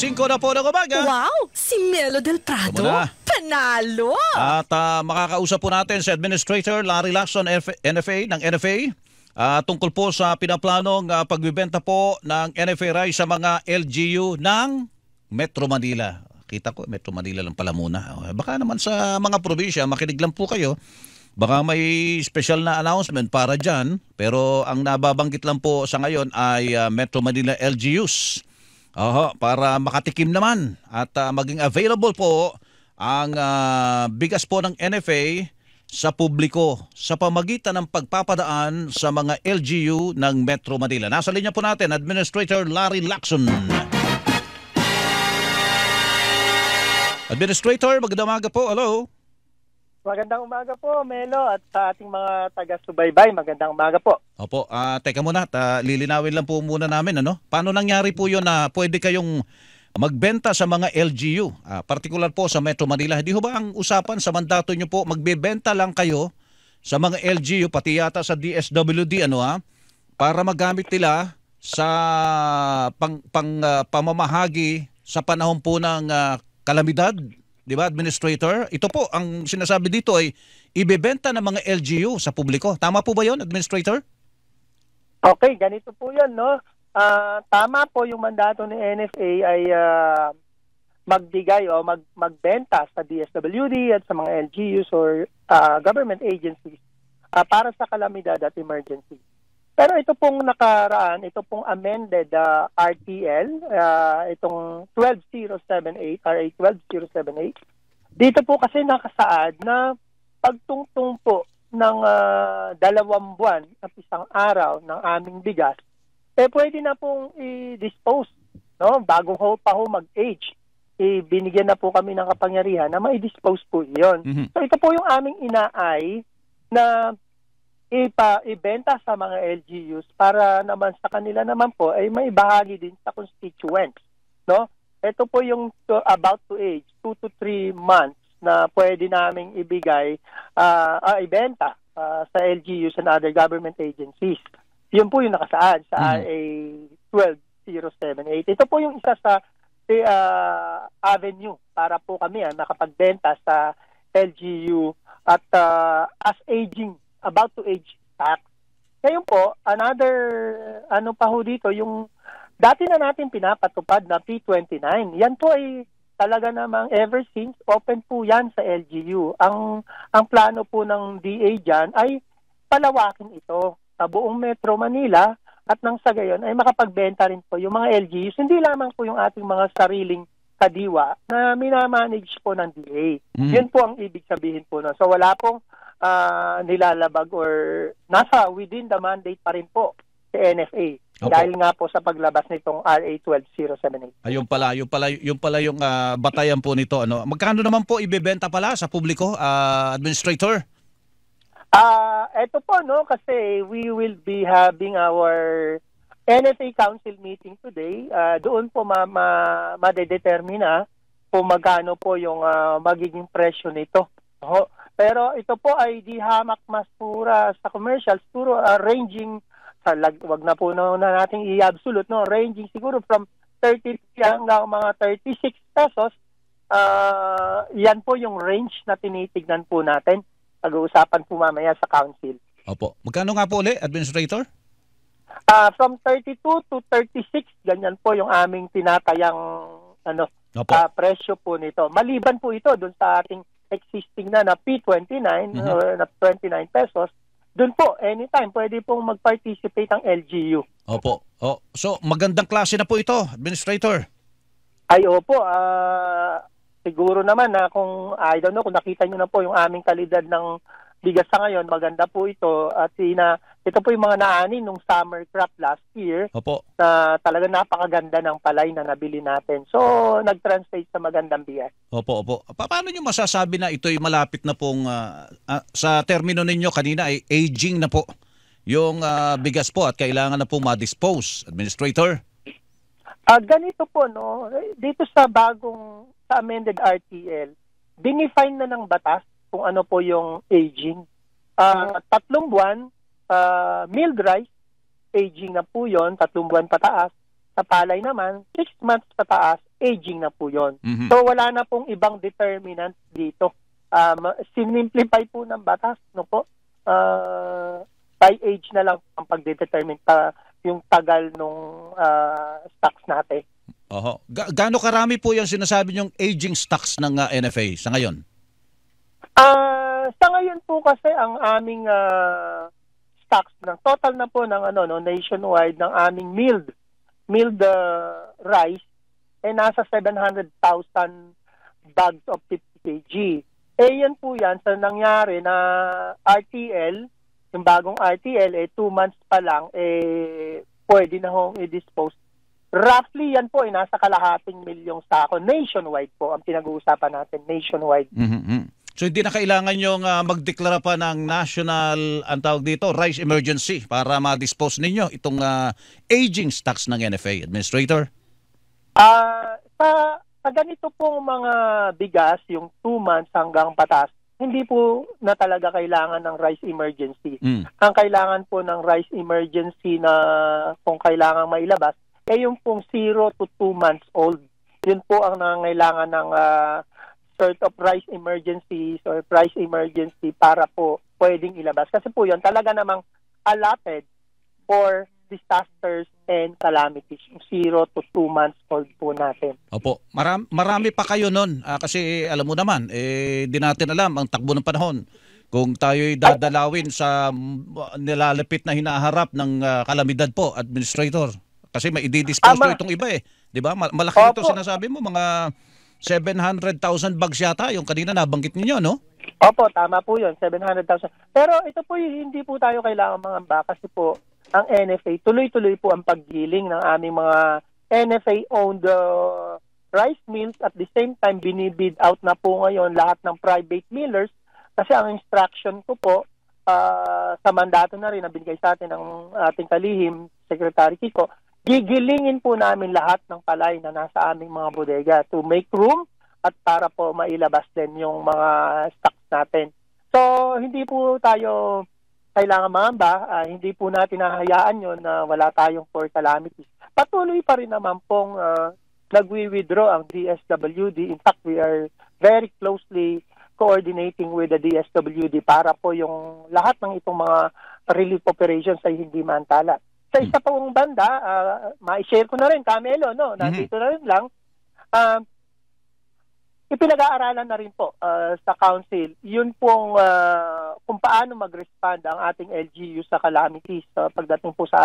5 na po ng umaga. Wow! Si Melo del Prado? Panalo! At makakausap po natin si Administrator Larry Lacson, NFA, ng NFA. Tungkol po sa pinaplanong pagbibenta po ng NFA rice sa mga LGU ng Metro Manila. Kita ko, Metro Manila lang pala muna. Baka naman sa mga probinsya, makinig lang po kayo. Baka may special na announcement para dyan. Pero ang nababanggit lang po sa ngayon ay Metro Manila LGUs. Para makatikim naman at maging available po ang bigas po ng NFA sa publiko sa pamagitan ng pagpapadaan sa mga LGU ng Metro Manila. Nasa linya po natin, Administrator Larry Lacson. Administrator, magandang umaga po. Hello. Magandang umaga po, Melo, at sa ating mga taga-subaybay, magandang umaga po. Opo, teka muna, lilinawin lang po muna namin, ano? Paano nangyari po yun na pwede kayong magbenta sa mga LGU, particular po sa Metro Manila? Hindi ho ba ang usapan sa mandato nyo po, magbebenta lang kayo sa mga LGU, pati yata sa DSWD, para magamit nila sa pamamahagi sa panahon po ng kalamidad? Di ba, Administrator? Ito po, ang sinasabi dito ay ibebenta ng mga LGU sa publiko. Tama po ba yon, Administrator? Okay, ganito po yun, no? Tama po yung mandato ni NFA ay magbigay o magbenta sa DSWD at sa mga LGUs or government agencies para sa kalamidad at emergency. Pero ito pong nakaraan, ito pong amended RTL, itong 12078, RA 12078. Dito po kasi nakasaad na pagtungtong po ng 2 buwan at 1 araw ng aming bigas, pwede na pong i-dispose, no? Bago pa mag-age, binigyan na po kami ng kapangyarihan na ma-dispose po iyon. So ito po yung aming inaay na ibenta sa mga LGUs para naman sa kanila naman po ay may bahagi din sa constituents, no? Ito po yung about to age 2 to 3 months na pwede naming ibigay ibenta sa LGUs and other government agencies. Yun po yung nakasaad sa RA 12078. Ito po yung isa sa avenue para po kami nakapagbenta sa LGU at as aging about to age tax. Ngayon po, another pa ho dito, yung dati na natin pinapatupad na P29. Yan po ay talaga namang ever since open po yan sa LGU. Ang plano po ng DA dyan ay palawakin ito sa buong Metro Manila at nang sa gayon ay makapagbenta rin po yung mga LGUs. Hindi lamang po yung ating mga sariling kadiwa na minamanage po ng DA. Yun po ang ibig sabihin po. No? So wala pong nilalabag or nasa within the mandate pa rin po si NFA. Okay. Dahil nga po sa paglabas nitong RA 12078. Ayun pala yung batayan po nito. Magkano naman po ibebenta pala sa publiko, Administrator? Ito po, no, kasi we will be having our NFA Council meeting today. Doon po madedetermina kung magkano po yung magiging presyo nito. Pero ito po ay di hamak mas pura sa commercials, puro ranging sa wag na po nating i-absolute, no, ranging siguro from 30 hanggang mga 36 pesos. Yan po yung range na tinitignan po natin. Pag-uusapan po mamaya sa council. Opo. Magkano nga po ulit, Administrator? From 32 to 36, ganyan po yung aming tinatayang presyo po nito. Maliban po ito dun sa ating existing na P29 na 29 pesos, doon po anytime pwede pong mag-participate ang LGU. Opo. So magandang klase na po ito, Administrator. Ay opo, siguro naman na kung I don't know kung nakita niyo na po yung aming kalidad ng bigas sa ngayon, maganda po ito at ito po yung mga naani nung summer crop last year. Opo. Na talaga napakaganda ng palay na nabili natin. So, nag-translate sa magandang bigas. Opo. Paano nyo masasabi na ito'y malapit na pong, sa termino ninyo kanina ay aging na po yung bigas po at kailangan na po ma-dispose, Administrator? Ganito po, no? Dito sa amended RTL, dinefine na ng batas kung ano po yung aging. 3 buwan, milled rice, aging na po yun, 3 buwan pataas. Sa palay naman, 6 months pataas, aging na po yun. Mhm. So wala na pong ibang determinant dito. Sinimplify po ng batas, no po? By age na lang ang pagdedetermine pa yung tagal nung stocks natin. Oho. Gaano karami po yung sinasabi yung aging stocks ng NFA sa ngayon? Sa ngayon po kasi ang aming stocks ng total na po ng nationwide ng aming milled rice nasa 700,000 bags of 50 kg. Yan po yan sa nangyari na RTL, yung bagong RTL 2 months pa lang pwede na hong i-dispose. Roughly yan po nasa kalahating milyong sako nationwide po ang pinag-uusapan natin nationwide. Mm-hmm. So hindi na kailangan yung magdeklara pa ng national, ang tawag dito, rice emergency para ma-dispose ninyo itong aging stocks ng NFA, Administrator? Sa ganito pong mga bigas, yung 2 months hanggang patas, hindi po na talaga kailangan ng rice emergency. Ang kailangan po ng rice emergency na kung kailangan mailabas, yung pong 0 to 2 months old. Yun po ang nangailangan ng sort of rice emergencies or price emergency para po pwedeng ilabas. Kasi po yun talaga namang allotted for disasters and calamities. 0 to 2 months old po natin. Opo. Marami pa kayo nun. Kasi alam mo naman, di natin alam ang takbo ng panahon. Kung tayo'y dadalawin sa nilalapit na hinaharap ng kalamidad po, Administrator. Kasi may i-dispose po itong iba Di ba? Malaki ito sinasabi mo, mga 700,000 bags yata, yung kanina nabanggit ninyo, no? Opo, tama po yun, 700,000. Pero ito po, hindi po tayo kailangan mangamba kasi po, ang NFA, tuloy-tuloy po ang paggiling ng aming mga NFA-owned rice mills. At the same time, binibid out na po ngayon lahat ng private millers kasi ang instruction ko po sa mandato na rin na binigay sa atin ng ating kalihim, Secretary Kiko, gigilingin po namin lahat ng palay na nasa aming mga bodega to make room at para po mailabas din yung mga stocks natin. So, hindi po tayo kailangan mangamba, hindi po natin hahayaan yun na wala tayong for calamities. Patuloy pa rin naman pong nagwi-withdraw ang DSWD. In fact, we are very closely coordinating with the DSWD para po yung lahat ng itong mga relief operations ay hindi mantala. Sa isa pong banda, ma-share ko na rin, Camelo, no? Nandito na rin lang, ipinag-aaralan na rin po sa council yun pong kung paano mag-respond ang ating LGU sa calamities pagdating po sa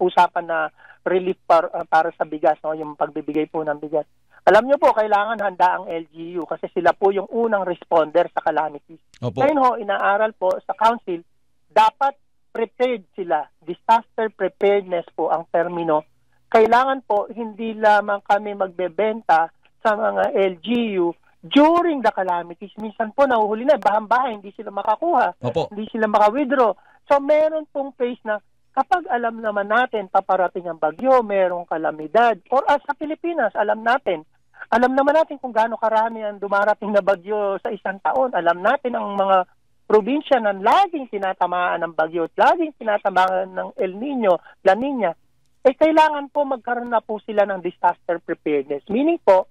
usapan na relief para sa bigas, no? Yung pagbibigay po ng bigas. Alam nyo po, kailangan handa ang LGU kasi sila po yung unang responder sa calamities. Ngayon ho, inaaral po sa council, dapat prepared sila. Disaster preparedness po ang termino. Kailangan po hindi lamang kami magbebenta sa mga LGU during the calamities. Minsan po nahuhuli na, bahan-bahay, hindi sila makakuha, hindi sila maka-withdraw. So meron pong phase na kapag alam naman natin paparating ang bagyo, merong kalamidad, or sa Pilipinas, alam naman natin kung gaano karami ang dumarating na bagyo sa isang taon. Alam natin ang mga probinsya na laging tinatamaan ng bagyo at laging tinatamaan ng El Nino, La Nina, kailangan po magkaroon na po sila ng disaster preparedness. Meaning po,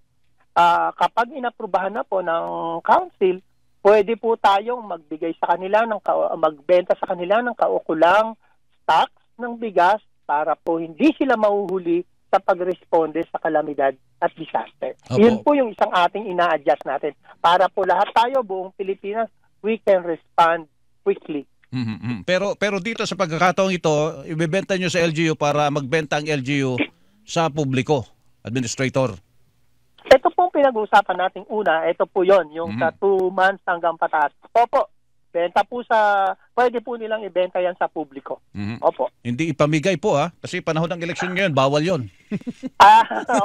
kapag inaprubahan na po ng council, pwede po tayong magbigay sa kanila magbenta sa kanila ng kaukulang stocks ng bigas para po hindi sila mahuhuli sa pagresponde sa kalamidad at disaster. Yun po yung isang ating ina-adjust natin para po lahat tayo, buong Pilipinas, we can respond quickly. Pero dito sa pagkakataong ito, ibebenta nyo sa LGU para magbenta ang LGU sa publiko, Administrator. Ito pong pinag-uusapan natin una, ito po yon yung sa 2 months hanggang pataas. Opo, benta po pwede po nilang ibenta yan sa publiko. Opo. Hindi ipamigay po kasi panahon ng eleksyon ngayon, bawal yon.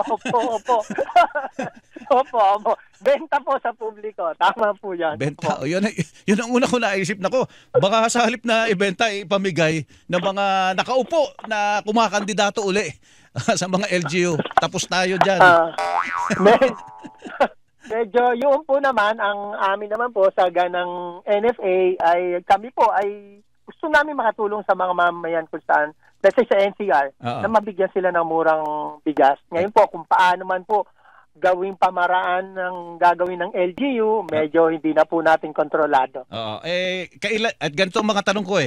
Opo. Opo. Benta po sa publiko, tama po yan. Benta, yun ang una ko naisip na ko. Baka sa halip na ibenta, ipamigay ng mga nakaupo na kumakandidato uli sa mga LGU. Tapos tayo dyan. Medyo yun po naman, ang amin naman po sa ganang NFA ay kami po ay gusto namin makatulong sa mga mamamayan kung saan, let's say sa NCR, na mabigyan sila ng murang bigas. Ngayon po, kung paano man po gawing pamaraan ng gagawin ng LGU, medyo hindi na po natin kontrolado. Kailan, at ganito ang mga tanong ko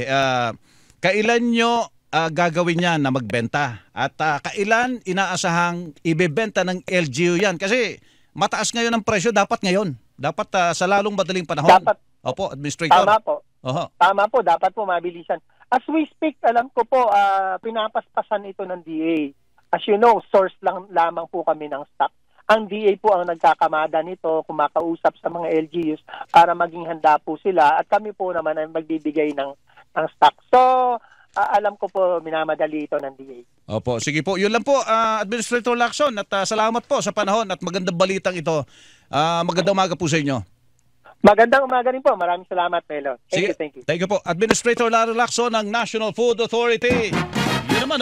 kailan nyo gagawin yan na magbenta? At kailan inaasahang ibebenta ng LGU yan? Kasi mataas ngayon ang presyo, dapat ngayon. Dapat sa lalong madaling panahon. Dapat. Opo, Administrator. Tama po. Tama po, dapat po mabilisan. As we speak, alam ko po, pinapaspasan ito ng DA. As you know, source lang lamang po kami ng stock. Ang DA po ang nagkakamada nito, kumakausap sa mga LGUs para maging handa po sila at kami po naman ay magbibigay ng stock. So, alam ko po, minamadali ito ng DA. Opo, sige po. Yun lang po, Administrator Lacson, at salamat po sa panahon at magandang balitang ito. Magandang umaga po sa inyo. Magandang umaga rin po. Maraming salamat, Melo. Thank you. Thank you po. Administrator Larry Lacson ng National Food Authority. Yun naman,